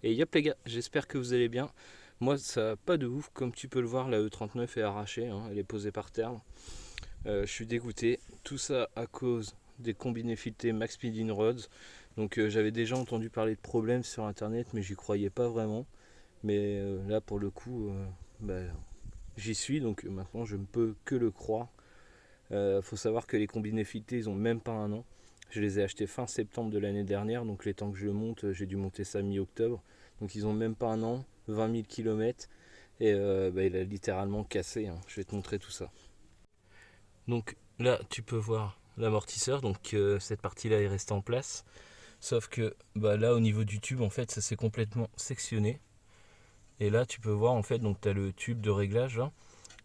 Et yop les gars, j'espère que vous allez bien. Moi ça va pas de ouf, comme tu peux le voir, la E39 est arrachée, hein, elle est posée par terre. Je suis dégoûté, tout ça à cause des combinés filetés Max Speed Rods. Donc j'avais déjà entendu parler de problèmes sur internet mais j'y croyais pas vraiment. Mais là pour le coup, bah, j'y suis donc maintenant je ne peux que le croire. Faut savoir que les combinés filetés ils ont même pas un an. Je les ai achetés fin septembre de l'année dernière, donc les temps que je le monte, j'ai dû monter ça mi-octobre. Donc ils ont même pas un an, 20 000 km et bah, il a littéralement cassé, hein. Je vais te montrer tout ça. Donc là tu peux voir l'amortisseur, donc cette partie là est restée en place. Sauf que bah, là au niveau du tube en fait ça s'est complètement sectionné. Et là tu peux voir en fait donc tu as le tube de réglage là.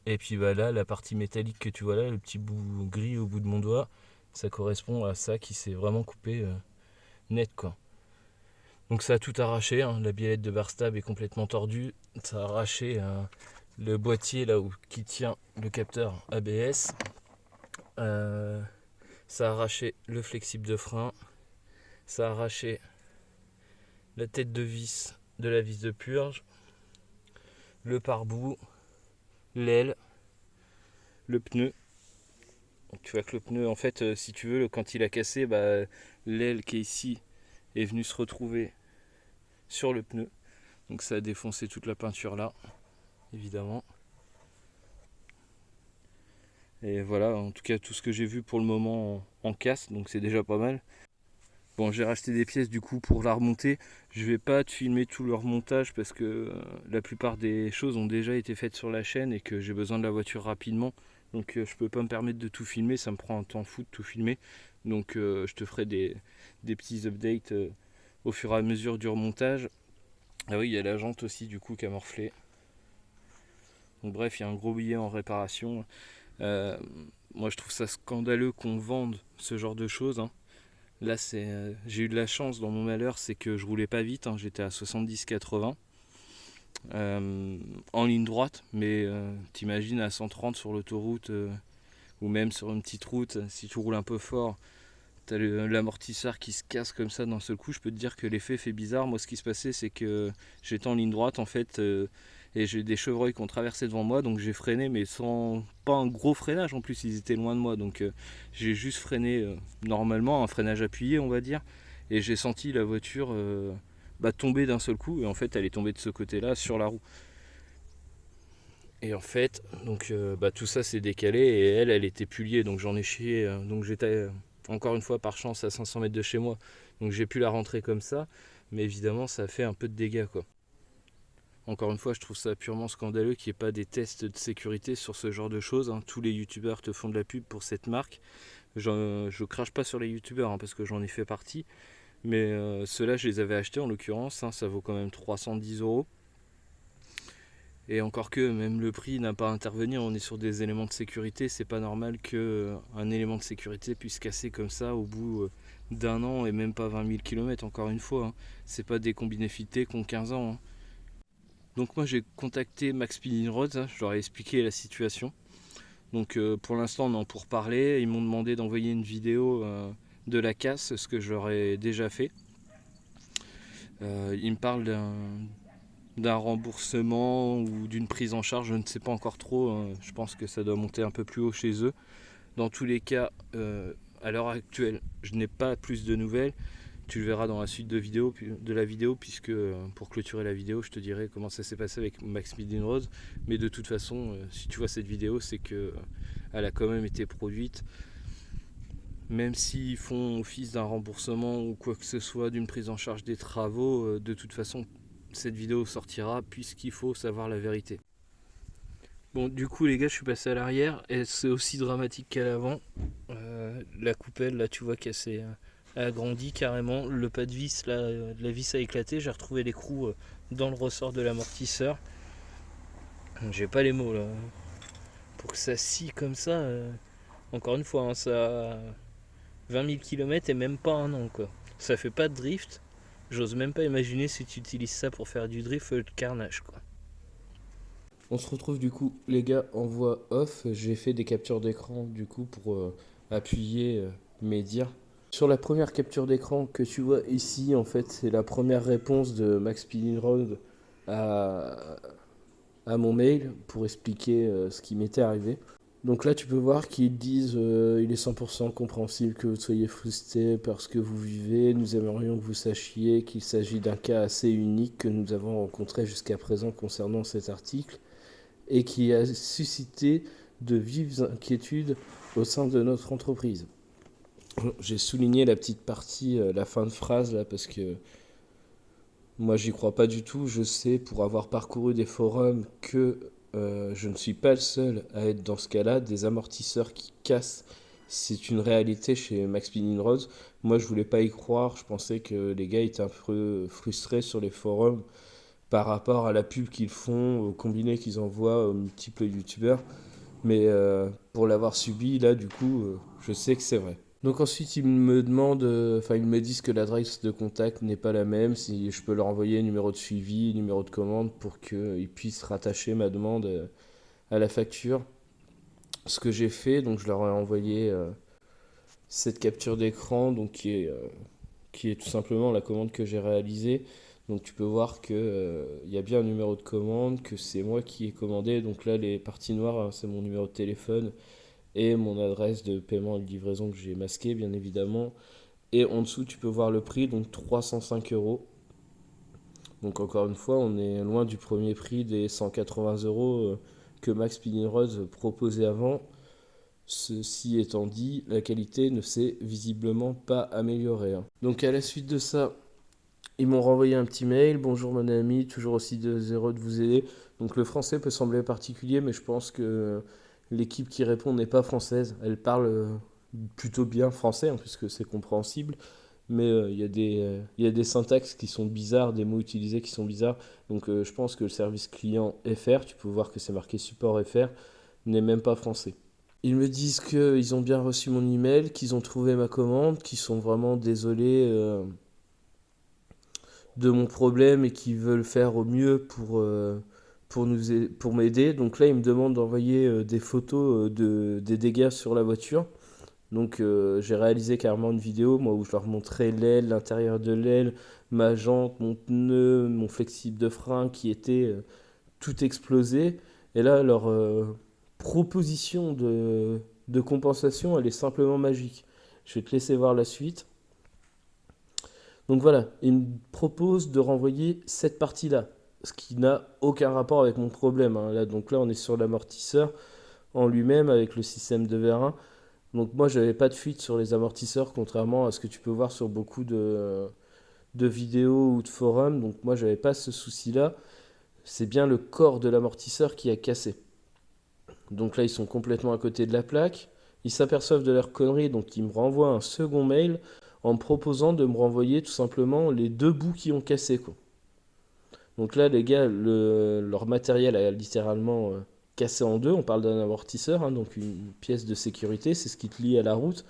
Et puis bah, là la partie métallique que tu vois là, le petit bout gris au bout de mon doigt, ça correspond à ça qui s'est vraiment coupé net quoi. Donc ça a tout arraché, hein. La biellette de Barstab est complètement tordue. Ça a arraché le boîtier là où qui tient le capteur ABS. Euh, Ça a arraché le flexible de frein. Ça a arraché la tête de vis de la vis de purge. Le pare-bout, l'aile, le pneu. Donc tu vois que le pneu, en fait, si tu veux, quand il a cassé, bah, l'aile qui est ici est venue se retrouver sur le pneu. Donc ça a défoncé toute la peinture là, évidemment. Et voilà, en tout cas tout ce que j'ai vu pour le moment en casse, donc c'est déjà pas mal. Bon, j'ai racheté des pièces du coup pour la remonter. Je vais pas te filmer tout le remontage parce que la plupart des choses ont déjà été faites sur la chaîne et que j'ai besoin de la voiture rapidement. Donc je peux pas me permettre de tout filmer, ça me prend un temps fou de tout filmer. Donc je te ferai des petits updates au fur et à mesure du remontage. Ah oui, il y a la jante aussi du coup qui a morflé. Donc bref, il y a un gros billet en réparation. Euh, Moi je trouve ça scandaleux qu'on vende ce genre de choses, hein. Là, j'ai eu de la chance dans mon malheur, c'est que je roulais pas vite, hein, j'étais à 70-80 en ligne droite, mais t'imagines à 130 sur l'autoroute ou même sur une petite route, si tu roules un peu fort, t'as l'amortisseur qui se casse comme ça d'un seul coup. Je peux te dire que l'effet fait bizarre. Moi, ce qui se passait, c'est que j'étais en ligne droite en fait, et j'ai des chevreuils qui ont traversé devant moi, donc j'ai freiné, mais sans pas un gros freinage en plus, ils étaient loin de moi, donc j'ai juste freiné normalement, un freinage appuyé, on va dire, et j'ai senti la voiture bah, tomber d'un seul coup, et en fait, elle est tombée de ce côté-là sur la roue. Et en fait, donc bah, tout ça s'est décalé et elle était plus liée, donc j'en ai chié. Donc j'étais encore une fois par chance à 500 mètres de chez moi, donc j'ai pu la rentrer comme ça, mais évidemment ça a fait un peu de dégâts quoi. Encore une fois, je trouve ça purement scandaleux qu'il n'y ait pas des tests de sécurité sur ce genre de choses, hein. Tous les youtubeurs te font de la pub pour cette marque. Je crache pas sur les youtubeurs hein, parce que j'en ai fait partie, mais ceux-là je les avais achetés en l'occurrence, hein, ça vaut quand même 310 euros. Et encore que même le prix n'a pas à intervenir, on est sur des éléments de sécurité, c'est pas normal qu'un élément de sécurité puisse casser comme ça au bout d'un an et même pas 20 000 km encore une fois, hein. C'est pas des combinés filetés qui ont 15 ans, hein. Donc moi j'ai contacté Max Speed Roads, hein, je leur ai expliqué la situation. Donc pour l'instant on en pour parler, ils m'ont demandé d'envoyer une vidéo de la casse, ce que je leur ai déjà fait. Ils me parlent d'un remboursement ou d'une prise en charge, je ne sais pas encore trop, hein. Je pense que ça doit monter un peu plus haut chez eux. Dans tous les cas, à l'heure actuelle, je n'ai pas plus de nouvelles. Tu le verras dans la suite de la vidéo, puisque pour clôturer la vidéo, je te dirai comment ça s'est passé avec Max Speed Rose. Mais de toute façon, si tu vois cette vidéo, c'est que elle a quand même été produite. Même s'ils font office d'un remboursement ou quoi que ce soit, d'une prise en charge des travaux, de toute façon, cette vidéo sortira puisqu'il faut savoir la vérité. Bon, du coup, les gars, je suis passé à l'arrière et c'est aussi dramatique qu'à l'avant. La coupelle, là, tu vois qu'elle s'est agrandie carrément. Le pas de vis, là, la vis a éclaté. J'ai retrouvé l'écrou dans le ressort de l'amortisseur. J'ai pas les mots là. Pour que ça scie comme ça, encore une fois, hein, ça a 20 000 km et même pas un an quoi. Ça fait pas de drift. J'ose même pas imaginer si tu utilises ça pour faire du drift, le carnage quoi. On se retrouve du coup les gars en voix off. J'ai fait des captures d'écran du coup pour appuyer mes dires. Sur la première capture d'écran que tu vois ici, en fait, c'est la première réponse de Max Pillinrod à, à mon mail pour expliquer ce qui m'était arrivé. Donc là, tu peux voir qu'ils disent il est 100% compréhensible que vous soyez frustré parce que vous vivez. Nous aimerions que vous sachiez qu'il s'agit d'un cas assez unique que nous avons rencontré jusqu'à présent concernant cet article et qui a suscité de vives inquiétudes au sein de notre entreprise. J'ai souligné la petite partie, la fin de phrase là, parce que moi j'y crois pas du tout. Je sais pour avoir parcouru des forums que je ne suis pas le seul à être dans ce cas-là. Des amortisseurs qui cassent, c'est une réalité chez Max Rose. Moi je voulais pas y croire. Je pensais que les gars étaient un peu frustrés sur les forums par rapport à la pub qu'ils font, aux combinés qu'ils envoient aux multiples youtubeurs. Mais pour l'avoir subi, là, du coup, je sais que c'est vrai. Donc ensuite, ils me demandent, ils me disent que l'adresse de contact n'est pas la même, si je peux leur envoyer un numéro de suivi, numéro de commande pour qu'ils puissent rattacher ma demande à la facture. Ce que j'ai fait, donc je leur ai envoyé cette capture d'écran, donc qui est tout simplement la commande que j'ai réalisée. Donc tu peux voir que il y a bien un numéro de commande, que c'est moi qui ai commandé. Donc là, les parties noires, hein, c'est mon numéro de téléphone et mon adresse de paiement et de livraison que j'ai masqué, bien évidemment. Et en dessous, tu peux voir le prix, donc 305 euros. Donc encore une fois, on est loin du premier prix des 180 euros que Max Rose proposait avant. Ceci étant dit, la qualité ne s'est visiblement pas améliorée, hein. Donc à la suite de ça, ils m'ont renvoyé un petit mail. Bonjour mon ami, toujours aussi heureux de vous aider. Donc le français peut sembler particulier, mais je pense que l'équipe qui répond n'est pas française. Elle parle plutôt bien français, hein, puisque c'est compréhensible. Mais il y a des syntaxes qui sont bizarres, des mots utilisés qui sont bizarres. Donc je pense que le service client FR, tu peux voir que c'est marqué support FR, n'est même pas français. Ils me disent qu'ils ont bien reçu mon email, qu'ils ont trouvé ma commande, qu'ils sont vraiment désolés de mon problème et qu'ils veulent faire au mieux pour m'aider. Donc là, ils me demandent d'envoyer des photos des dégâts sur la voiture. Donc j'ai réalisé carrément une vidéo moi où je leur montrais l'aile, l'intérieur de l'aile, ma jante, mon pneu, mon flexible de frein qui était tout explosé. Et là, leur proposition de compensation, elle est simplement magique. Je vais te laisser voir la suite. Donc voilà, il me propose de renvoyer cette partie-là, ce qui n'a aucun rapport avec mon problème, hein. Là, donc là, on est sur l'amortisseur en lui-même avec le système de vérin. Donc moi, j'avais pas de fuite sur les amortisseurs, contrairement à ce que tu peux voir sur beaucoup de vidéos ou de forums. Donc moi, j'avais pas ce souci-là. C'est bien le corps de l'amortisseur qui a cassé. Donc là, ils sont complètement à côté de la plaque. Ils s'aperçoivent de leur connerie, donc ils me renvoient un second mail en me proposant de me renvoyer tout simplement les deux bouts qui ont cassé, quoi. Donc là, les gars, leur matériel a littéralement cassé en deux. On parle d'un amortisseur, hein, donc une pièce de sécurité, c'est ce qui te lie à la route.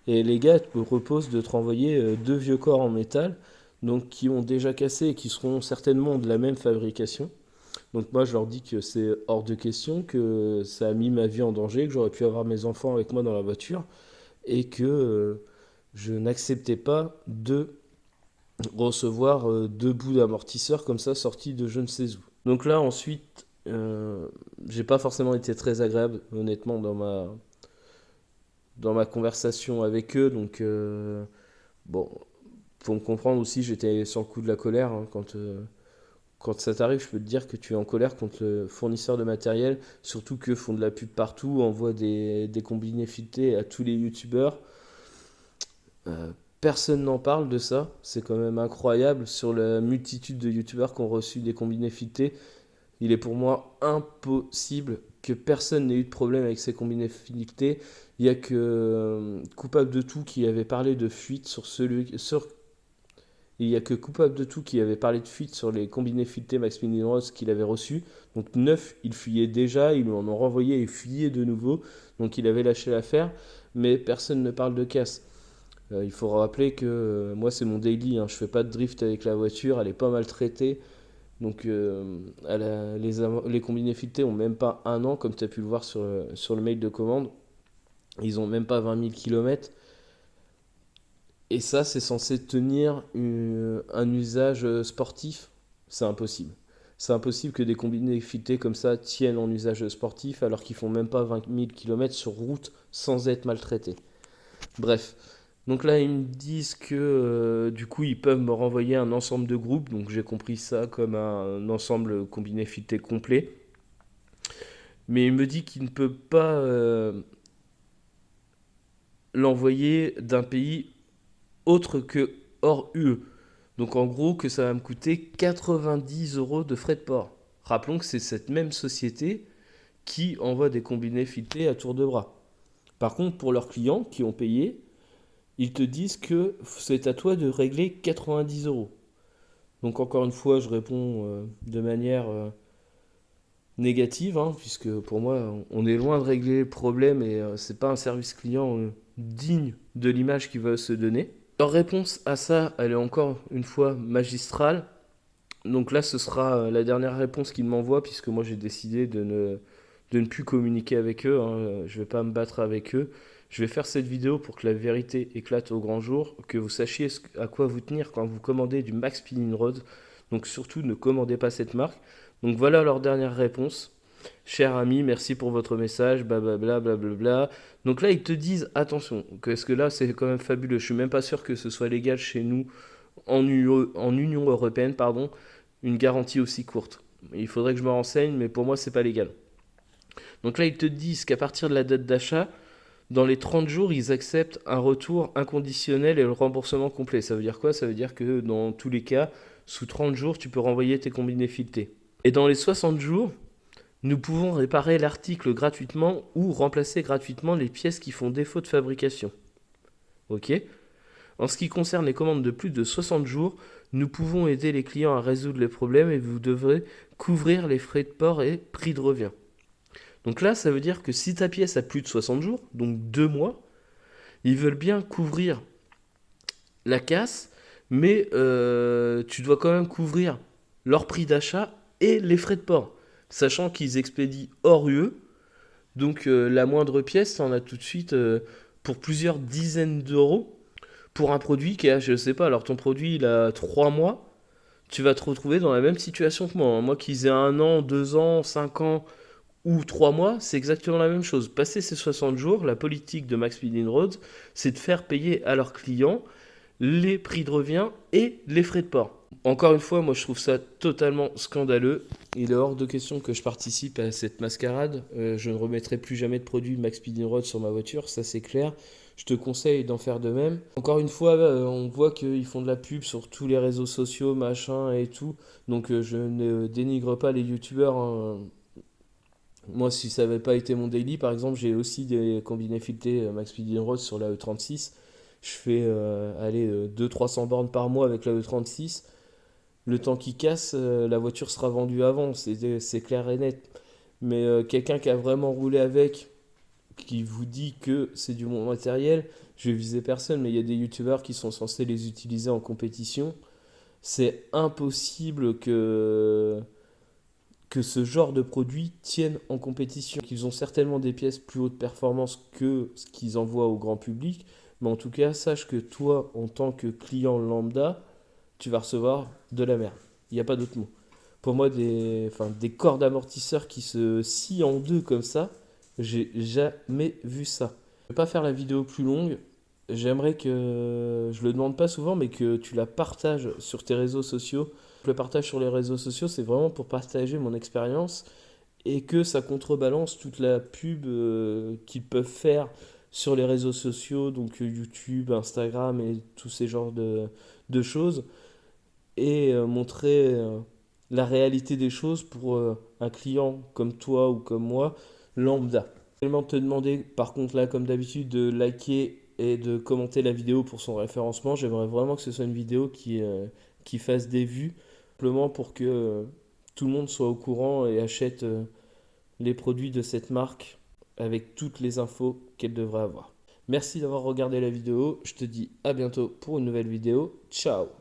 Et les gars te proposent de te renvoyer deux vieux corps en métal, donc qui ont déjà cassé et qui seront certainement de la même fabrication. Donc moi, je leur dis que c'est hors de question, que ça a mis ma vie en danger, que j'aurais pu avoir mes enfants avec moi dans la voiture, et que je n'acceptais pas de recevoir deux bouts d'amortisseur comme ça sortis de je ne sais où. Donc là ensuite, j'ai pas forcément été très agréable honnêtement dans ma conversation avec eux. Donc bon, pour me comprendre aussi, j'étais sur le coup de la colère, hein, quand ça t'arrive, je peux te dire que tu es en colère contre le fournisseur de matériel, surtout que font de la pub partout, envoient des combinés filetés à tous les youtubeurs. Personne n'en parle de ça, c'est quand même incroyable. Sur la multitude de youtubeurs qui ont reçu des combinés filetés, il est pour moi impossible que personne n'ait eu de problème avec ces combinés filetés. Il n'y a que Coupable de tout qui avait parlé de fuite il y a que Coupable de tout qui avait parlé de fuite sur les combinés filetés Max Rose qu'il avait reçus. Donc 9, il fuyait déjà, ils lui en ont renvoyé et fuyait de nouveau. Donc il avait lâché l'affaire, mais personne ne parle de casse. Il faut rappeler que moi c'est mon daily, hein, je fais pas de drift avec la voiture, elle est pas maltraitée. Donc les combinés filetés ont même pas un an, comme tu as pu le voir sur le mail de commande. Ils ont même pas 20 000 km. Et ça, c'est censé tenir un usage sportif. C'est impossible. C'est impossible que des combinés filetés comme ça tiennent en usage sportif alors qu'ils font même pas 20 000 km sur route sans être maltraités. Bref. Donc là, ils me disent que du coup, ils peuvent me renvoyer un ensemble de groupes. Donc j'ai compris ça comme un ensemble combiné fileté complet. Mais il me dit qu'il ne peut pas l'envoyer d'un pays autre que hors UE. Donc en gros que ça va me coûter 90 euros de frais de port. Rappelons que c'est cette même société qui envoie des combinés filetés à tour de bras. Par contre, pour leurs clients qui ont payé, ils te disent que c'est à toi de régler 90 euros. Donc encore une fois, je réponds de manière négative, hein, puisque pour moi, on est loin de régler le problème et c'est pas un service client digne de l'image qu'ils veulent se donner. Leur réponse à ça, elle est encore une fois magistrale. Donc là, ce sera la dernière réponse qu'ils m'envoient, puisque moi j'ai décidé de ne plus communiquer avec eux. Hein. Je ne vais pas me battre avec eux. Je vais faire cette vidéo pour que la vérité éclate au grand jour, que vous sachiez à quoi vous tenir quand vous commandez du Max Spinning Rod. Donc surtout, ne commandez pas cette marque. Donc voilà leur dernière réponse. Cher ami, merci pour votre message, blablabla, blablabla. Donc là, ils te disent, attention, parce que là, c'est quand même fabuleux. Je suis même pas sûr que ce soit légal chez nous, en Union Européenne, pardon, une garantie aussi courte. Il faudrait que je me renseigne, mais pour moi, c'est pas légal. Donc là, ils te disent qu'à partir de la date d'achat, dans les 30 jours, ils acceptent un retour inconditionnel et le remboursement complet. Ça veut dire quoi? Ça veut dire que dans tous les cas, sous 30 jours, tu peux renvoyer tes combinés filetés. Et dans les 60 jours, nous pouvons réparer l'article gratuitement ou remplacer gratuitement les pièces qui font défaut de fabrication. Ok? En ce qui concerne les commandes de plus de 60 jours, nous pouvons aider les clients à résoudre les problèmes et vous devrez couvrir les frais de port et prix de revient. Donc là, ça veut dire que si ta pièce a plus de 60 jours, donc 2 mois, ils veulent bien couvrir la casse, mais tu dois quand même couvrir leur prix d'achat et les frais de port. Sachant qu'ils expédient hors UE, donc la moindre pièce, t'en as tout de suite pour plusieurs dizaines d'euros pour un produit qui a, je sais pas, alors ton produit il a 3 mois, tu vas te retrouver dans la même situation que moi. Moi qui ai 1 an, 2 ans, 5 ans ou 3 mois, c'est exactement la même chose. Passer ces 60 jours, la politique de Max Speed Roads, c'est de faire payer à leurs clients les prix de revient et les frais de port. Encore une fois, moi je trouve ça totalement scandaleux. Il est hors de question que je participe à cette mascarade. Je ne remettrai plus jamais de produit Max Speed Road sur ma voiture, ça c'est clair. Je te conseille d'en faire de même. Encore une fois, on voit qu'ils font de la pub sur tous les réseaux sociaux, machin et tout. Donc je ne dénigre pas les youtubeurs. Hein. Moi, si ça n'avait pas été mon daily, par exemple, j'ai aussi des combinés filetés Max Speed Road sur la E36. Je fais aller 200-300 bornes par mois avec la E36. Le temps qui casse, la voiture sera vendue avant, c'est clair et net. Mais quelqu'un qui a vraiment roulé avec, qui vous dit que c'est du bon matériel, je vais viser personne, mais il y a des youtubeurs qui sont censés les utiliser en compétition. C'est impossible que ce genre de produit tienne en compétition. Ils ont certainement des pièces plus haute performance que ce qu'ils envoient au grand public, mais en tout cas, sache que toi, en tant que client lambda, tu vas recevoir de la merde. Il n'y a pas d'autre mot. Pour moi, des corps d'amortisseurs qui se scient en deux comme ça, j'ai jamais vu ça. Je ne vais pas faire la vidéo plus longue. J'aimerais que, je le demande pas souvent, mais que tu la partages sur tes réseaux sociaux. Le partage sur les réseaux sociaux, c'est vraiment pour partager mon expérience et que ça contrebalance toute la pub qu'ils peuvent faire sur les réseaux sociaux, donc YouTube, Instagram et tous ces genres de choses, et montrer la réalité des choses pour un client comme toi ou comme moi, lambda. Je vais te demander, par contre, là, comme d'habitude, de liker et de commenter la vidéo pour son référencement. J'aimerais vraiment que ce soit une vidéo qui fasse des vues, simplement pour que tout le monde soit au courant et achète les produits de cette marque avec toutes les infos qu'elle devrait avoir. Merci d'avoir regardé la vidéo. Je te dis à bientôt pour une nouvelle vidéo. Ciao!